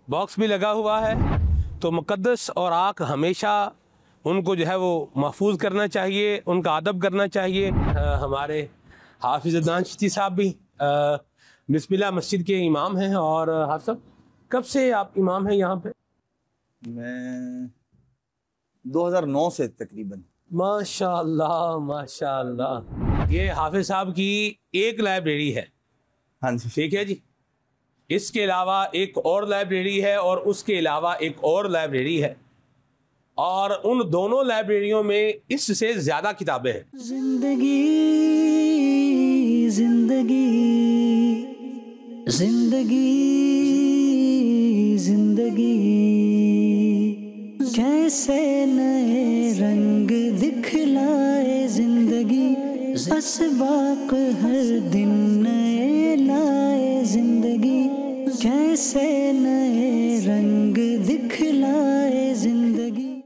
बॉक्स भी लगा हुआ है। तो मुक़द्दस और आक हमेशा उनको जो है वो महफूज करना चाहिए, उनका अदब करना चाहिए। हमारे हाफिज़ अदनान चिश्ती साहब भी बिस्मिल्लाह मस्जिद के इमाम हैं। और हाफ़िज़ साहब, कब से आप इमाम हैं यहाँ पे? मैं 2009 से तकरीबन। माशाअल्लाह माशाअल्लाह। ये हाफिज़ साहब की एक लाइब्रेरी है। हाँ जी, ठीक है जी। इसके अलावा एक और लाइब्रेरी है और उसके अलावा एक और लाइब्रेरी है, और उन दोनों लाइब्रेरियों में इससे ज़्यादा किताबें हैं। जिंदगी जिंदगी जिंदगी जिंदगी कैसे नए रंग दिखलाए जिंदगी, असबाक हर दिन नए लाए जिंदगी, कैसे